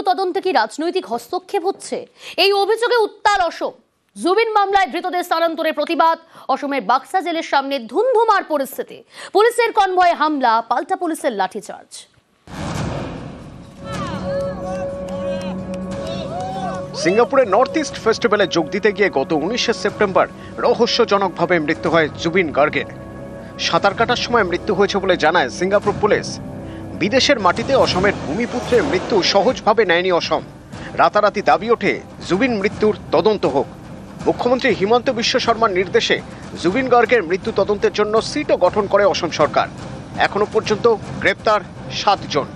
তদন্তে কি রাজনৈতিক হস্তক্ষেপ হচ্ছে? এই অভিযোগে উত্তাল অসম। জুবিন মামলায় ধৃতদের স্থানান্তরের প্রতিবাদ। অসমের বাক্সা জেলের সামনে ধুন্ধুমার পরিস্থিতি। পুলিশের কনভয়ে হামলা, পাল্টা পুলিশের লাঠিচার্জ। সিঙ্গাপুরের নর্থ ইস্ট ফেস্টিভ্যালে যোগ দিতে গিয়ে গত 19শে সেপ্টেম্বর রহস্যজনকভাবে মৃত্যু হয় জুবিন গার্গের। সাঁতার কাটার সময় মৃত্যু হয়েছে বলে জানায় সিঙ্গাপুর পুলিশ। বিদেশের মাটিতে অসমের ভূমিপুত্রের মৃত্যু সহজভাবে নেয়নি অসম। রাতারাতি দাবি ওঠে জুবিন মৃত্যুর তদন্ত হোক। মুখ্যমন্ত্রী হিমন্ত বিশ্ব শর্মার নির্দেশে জুবিন গার্গের মৃত্যু তদন্তের জন্য সিটও গঠন করে অসম সরকার। এখনো পর্যন্ত গ্রেপ্তার 7 জন।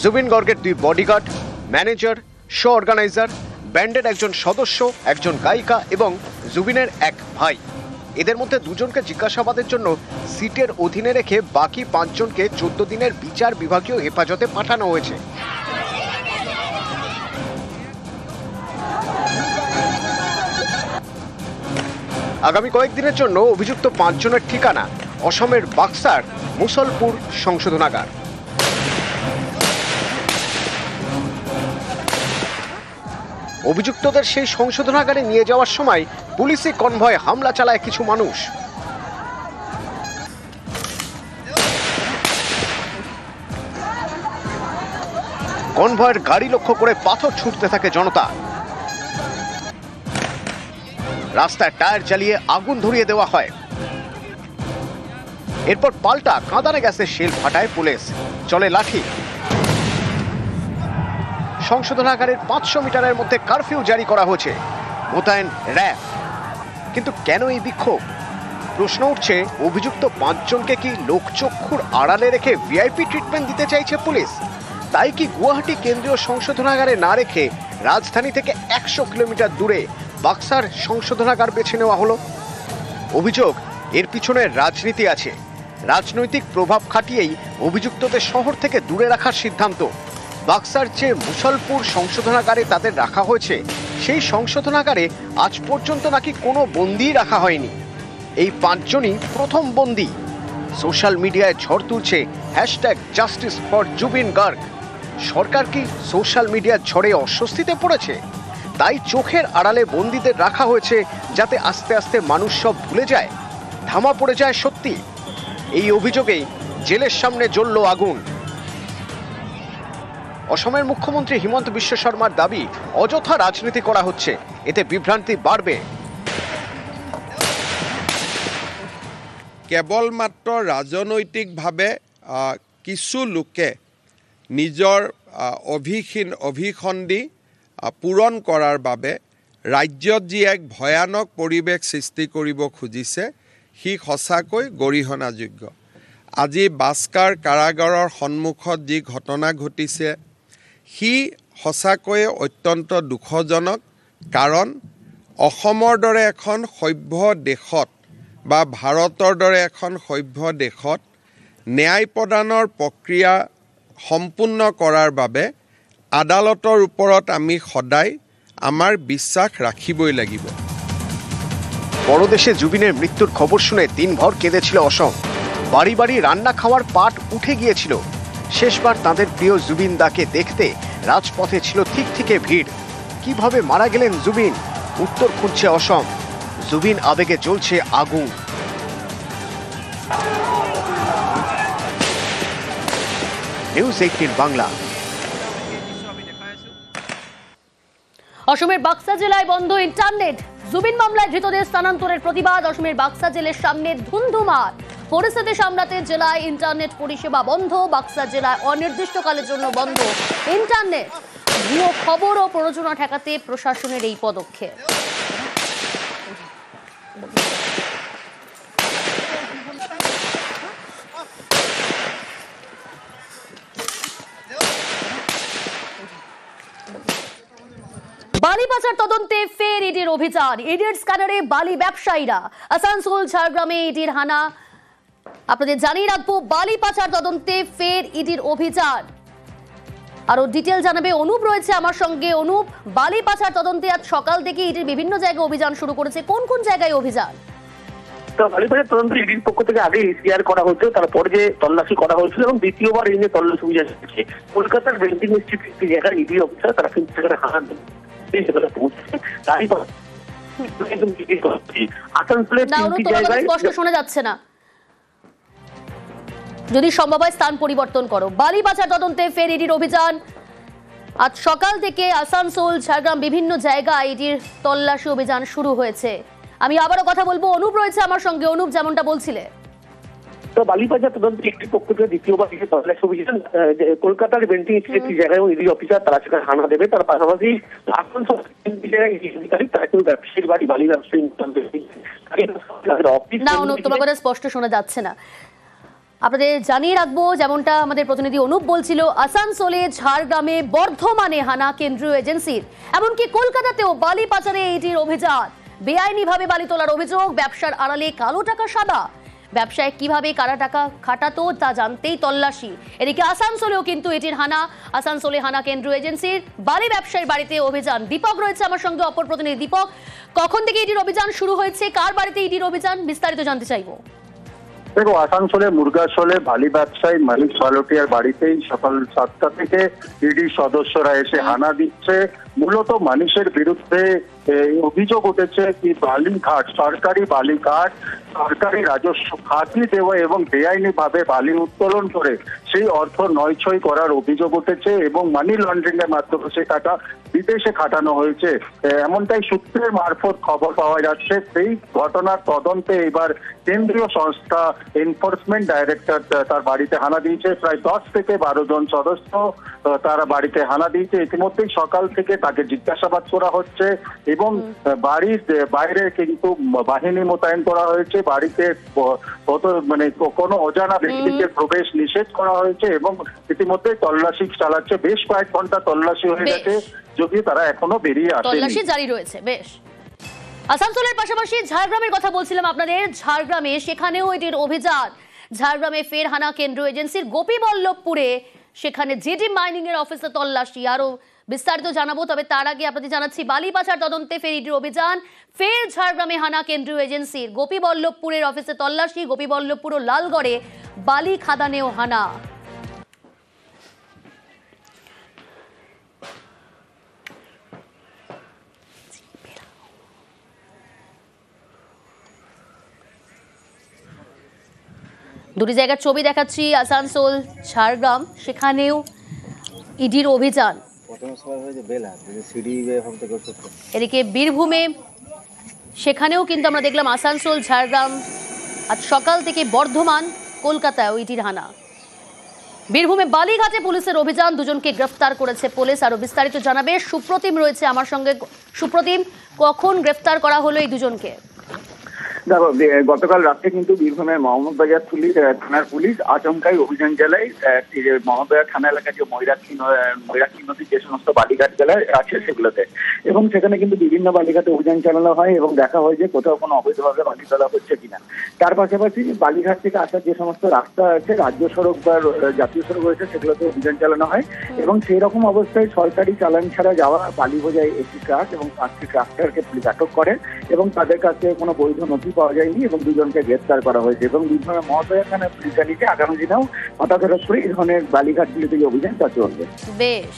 জুবিন গার্গের 2 বডিগার্ড, ম্যানেজার, শো অর্গানাইজার, ব্যান্ডের একজন সদস্য, একজন গায়িকা এবং জুবিনের এক ভাই। এদের মধ্যে 2 জনকে জিজ্ঞাসাবাদের জন্য সিটের অধীনে রেখে বাকি 5 জনকে 14 দিনের বিচার বিভাগীয় হেফাজতে পাঠানো হয়েছে। আগামী কয়েকদিনের জন্য অভিযুক্ত 5 জনের ঠিকানা অসমের বাক্সার মুসলপুর সংশোধনাগার। অভিযুক্তদের সেই সংশোধনাগারে নিয়ে যাওয়ার সময় পুলিশি কনভয়ে হামলা চালায় কিছু মানুষ। কনভয়ের গাড়ি লক্ষ্য করে পাথর ছুটতে থাকে জনতা। রাস্তায় টায়ার জ্বালিয়ে আগুন ধরিয়ে দেওয়া হয়। এরপর পাল্টা কাঁদানে গ্যাসের শেল ফাটায় পুলিশ, চলে লাঠি। সংশোধনাগারের 500 মিটারের মধ্যে কারফিউ জারি করা হয়েছে, মোতায়েন র্যাব। কিন্তু কেন এই বিক্ষোভ? প্রশ্ন উঠছে, অভিযুক্ত 5 জনকে কি লোকচক্ষুর আড়ালে রেখে ভিআইপি ট্রিটমেন্ট দিতে চাইছে পুলিশ? তাই কি গুয়াহাটি কেন্দ্রীয় সংশোধনাগারে না রেখে রাজধানী থেকে 100 কিলোমিটার দূরে বাক্সার সংশোধনাগার বেছে নেওয়া হলো? অভিযোগ, এর পিছনে রাজনীতি আছে। রাজনৈতিক প্রভাব খাটিয়েই অভিযুক্তদের শহর থেকে দূরে রাখার সিদ্ধান্ত। বাক্সার যে মুসলপুর সংশোধনাগারে তাদের রাখা হয়েছে, সেই সংশোধনাগারে আজ পর্যন্ত নাকি কোনো বন্দী রাখা হয়নি। এই 5 জনই প্রথম বন্দী। সোশ্যাল মিডিয়ায় ঝড় তুলছে #জাস্টিস ফর জুবিন গার্গ। সরকার কি সোশ্যাল মিডিয়ার ঝড়ে অস্বস্তিতে পড়েছে? তাই চোখের আড়ালে বন্দীদের রাখা হয়েছে, যাতে আস্তে আস্তে মানুষ সব ভুলে যায়, ধামা পড়ে যায় সত্যি। এই অভিযোগেই জেলের সামনে জ্বলল আগুন। অসমের মুখ্যমন্ত্রী হিমন্ত বিশ্ব শর্মার দাবি, অযথা রাজনীতি করা হচ্ছে, এতে বিভ্রান্তি বাড়বে। কেৱলমাত্ৰ ৰাজনৈতিকভাৱে কিছু লোকে নিজৰ অভিসন্ধি পূৰণ কৰাৰ বাবে ৰাজ্যত যি এক ভয়ানক পৰিৱেশ সৃষ্টি কৰিব খুজিছে, সি সঁচাকৈ গৰিহণাযোগ্য। আজি বাস্কাৰ কাৰাগাৰৰ সন্মুখত যি ঘটনা ঘটিছে, সি সঁচাকৈয়ে অত্যন্ত দুখজনক। কাৰণ অসমৰ দৰে এখন সভ্য দেশত বা ভাৰতৰ দৰে এখন সভ্য দেশত ন্যায় প্ৰদানৰ প্ৰক্ৰিয়া সম্পূৰ্ণ কৰাৰ বাবে আদালতৰ ওপৰত আমি সদায় আমাৰ বিশ্বাস ৰাখিবই লাগিব। বড় দেশে জুবিনের মৃত্যুর খবর শুনে দিনভর কেঁদেছিল অসম। বাড়ি বাড়ি রান্না খাওয়ার পাট উঠে গিয়েছিল। শেষবার তাদের প্রিয় জুবিন দাকে দেখতে রাজপথে ছিল ঠিক ভিড়। কিভাবে মারা গেলেন জুবিন, উত্তর খুঁজছে অসম। জুবিন আবেগে জ্বলছে আগুন। নিউজ 18 বাংলা। অসমের বাক্সা জেলায় বন্ধ ইন্টারনেট। জুবিন মামলায় ধৃতদের স্থানান্তরের প্রতিবাদ। অসমের বাক্সা জেলের সামনে ধুন্ধুমার পরিস্থিতি সামলাতে জেলায় ইন্টারনেট পরিষেবা বন্ধ। বাক্সা জেলায় অনির্দিষ্টকালের জন্য বন্ধ ইন্টারনেট। ভুয়ো খবর ও প্ররোচনা ঠেকাতে প্রশাসনের এই পদক্ষেপ। বালি পাচার তদন্তে ফের ইডির অভিযান। ইডির স্ক্যানারে বালি ব্যবসায়ীরা। আসানসোল ঝাড়গ্রামে ইডির হানা। আপনাদের জানিয়ে রাখবো, বালি পাচার তদন্তে ফের ইডির অভিযান। আরো ডিটেল জানাবে অনুপ রয়েছে আমার সঙ্গে। অনুপ, বালি পাচার তদন্তে আজ সকাল থেকে ইডির বিভিন্ন জায়গায় অভিযান শুরু করেছে, কোন কোন জায়গায় অভিযান? তো বালিবাজার তদন্ত ইডির পক্ষ থেকে আগে শেয়ার করা হয়েছে, তারপরে যে তল্লাশি করা হয়েছিল এবং দ্বিতীয়বার এই যে তল্লাশি অভিযান হচ্ছে কলকাতার বেন্টিং স্ট্রিট একটি জায়গায় ইডি অফিসার তারা কিন্তু সেখানে হানা সেখানে পৌঁছেছে। তাই আসানসোলের তিনটি জায়গায় স্পষ্ট শোনা যাচ্ছে না, যদি সম্ভব হয় স্থান পরিবর্তন করো। বালিবাজার তদন্তে ফের ইডির অভিযান। আজ সকাল থেকে আসানসোল, ঝাড়গ্রাম বিভিন্ন জায়গায় ইডির তল্লাশি অভিযান শুরু হয়েছে। আমি আবারও কথা বলবো, অনুপ রয়েছে আমার সঙ্গে। অনুপ, যেমনটা বলছিলে, তো বালিবাজার তদন্ত একটি পক্ষ থেকে দ্বিতীয়বার থেকে তল্লাশি অভিযান কলকাতার বেন্টিং স্ট্রিট একটি জায়গায় ইডি অফিসার তারা সেখানে হানা দেবে। তার পাশাপাশি আসানসোল তিনটি জায়গায় আধিকারিক তারা কিন্তু ব্যবসায়ীর বাড়ি বালি ব্যবসায়ী অফিস না অনুপ, তোমার কথা স্পষ্ট শোনা যাচ্ছে না। আপনাদের জানিয়ে রাখবো, যেমনটা আমাদের প্রতিনিধি অনুপ বলছিল, আসানসোলে, ঝাড়গ্রামে, বর্ধমানে হানা কেন্দ্রীয় এজেন্সির, এমনকি কলকাতাতেও বালি পাচারে ইডির অভিযান। বেআইনিভাবে বালি তোলার অভিযোগ, ব্যবসার আড়ালে কালো টাকা সাদা, ব্যবসায় কিভাবে কারা টাকা খাটাতো তা জানতেই তল্লাশি। এদিকে আসানসোলেও কিন্তু ইডির হানা। আসানসোলে হানা কেন্দ্রীয় এজেন্সির, বালি ব্যবসায়ীর বাড়িতে অভিযান। দীপক রয়েছে আমার সঙ্গে, অপর প্রতিনিধি দীপক। কখন থেকে ইডির অভিযান শুরু হয়েছে, কার বাড়িতে ইডির অভিযান, বিস্তারিত জানতে চাইবো। দেখো, আসানসোলে মুরগাসোলে বালি ব্যবসায়ী মালিক সালোটিয়ার বাড়িতেই সকাল 7টা থেকে ইডি সদস্যরা এসে হানা দিচ্ছে। মূলত মানুষের বিরুদ্ধে অভিযোগ উঠেছে কি বালি ঘাট, সরকারি বালি ঘাট, সরকারি রাজস্ব ফাঁকি দেওয়া এবং বেআইনি ভাবে বালি উত্তোলন করে সেই অর্থ নয়ছয় করার অভিযোগ উঠেছে এবং মানি লন্ডারিং এর মাধ্যমে সে টাকা বিদেশে খাটানো হয়েছে, এমনটাই সূত্রের মারফত খবর পাওয়া যাচ্ছে। সেই ঘটনার তদন্তে এবার কেন্দ্রীয় সংস্থা এনফোর্সমেন্ট ডাইরেক্টর তার বাড়িতে হানা দিয়েছে। প্রায় 10 থেকে 12 জন সদস্য তারা বাড়িতে হানা দিয়েছে। ইতিমধ্যেই সকাল থেকে তাকে জিজ্ঞাসাবাদ করা হচ্ছে এবং বাড়ির বাইরে কিন্তু বাহিনী মোতায়েন করা হয়েছে। বাড়িতে কোনো অজানা ব্যক্তিকে প্রবেশ নিষেধ করা হয়েছে এবং ইতিমধ্যে তল্লাশি চালাচ্ছে। বেশ কয়েক ঘন্টা তল্লাশি হয়ে গেছে, যদিও তারা এখনো বেরিয়ে আসেনি। তল্লাশি জারি রয়েছে। বেশ। আসানসোলের পাশাপাশি ঝাড়গ্রামের কথা বলছিলাম আপনাদের, ঝাড়গ্রামে সেখানেও এটির অভিযান। ঝাড়গ্রামে ফের হানা কেন্দ্রীয় এজেন্সির, গোপীবল্লভপুরে সেখানে জেডি মাইনিং এর অফিসে তল্লাশি। আরো বিস্তারিত জানাবো, তবে তার আগে আপনাদের জানাচ্ছি বালি পাচার তদন্তে ফের ইডির অভিযান। ফের ঝাড়গ্রামে হানা কেন্দ্রীয় এজেন্সির, গোপীবল্লভপুরের অফিসে তল্লাশি। গোপীবল্লভপুর ও লালগড়ে বালি খাদানেও হানা। দুটি জায়গার ছবি দেখাচ্ছি, আসানসোল, ঝাড়গ্রাম, সেখানেও ইডির অভিযান। এদিকে বীরভূমে সেখানেও কিন্তু আমরা দেখলাম আসানসোল, ঝাড়গ্রাম, আজ সকাল থেকে বর্ধমান, কলকাতায় ইডির হানা। বীরভূমে বালিঘাটে পুলিশের অভিযান, দুজনকে গ্রেফতার করেছে পুলিশ। আরো বিস্তারিত জানাবে সুপ্রতিম রয়েছে আমার সঙ্গে। সুপ্রতিম, কখন গ্রেফতার করা হলো এই দুজনকে? দেখো, গতকাল রাতে কিন্তু বীরভূমের মোহাম্মদবাজার থানার পুলিশ আচমকাই অভিযান চালায় মোহাম্মদবাজার থানা এলাকায় যে ময়রাক্ষী নদীর যে সমস্ত বালিঘাট জেলায় আছে সেগুলোতে, এবং সেখানে কিন্তু বিভিন্ন বালিঘাটে অভিযান চালানো হয় এবং দেখা হয় যে কোথাও কোনো অবৈধভাবে বালি তোলা হচ্ছে কিনা। তার পাশাপাশি বালিঘাট থেকে আসার যে সমস্ত রাস্তা আছে, রাজ্য সড়ক বা জাতীয় সড়ক রয়েছে, সেগুলোতে অভিযান চালানো হয় এবং সেই রকম অবস্থায় সরকারি চালান ছাড়া যাওয়া বালি বোঝাই একটি ট্রাক এবং 5টি ট্রাক্টরকে পুলিশ আটক করে এবং তাদের কাছে কোনো বৈধ নথি পাওয়া যায়নি এবং দুজনকে গ্রেফতার করা হয়েছে। এবং বীরভূমের মহাদয়া থানার পুলিশ জানিয়েছে আগামী দিনেও হঠাৎ করে এই ধরনের বালিঘাটগুলিতে যে অভিযান তা চলবে। বেশ।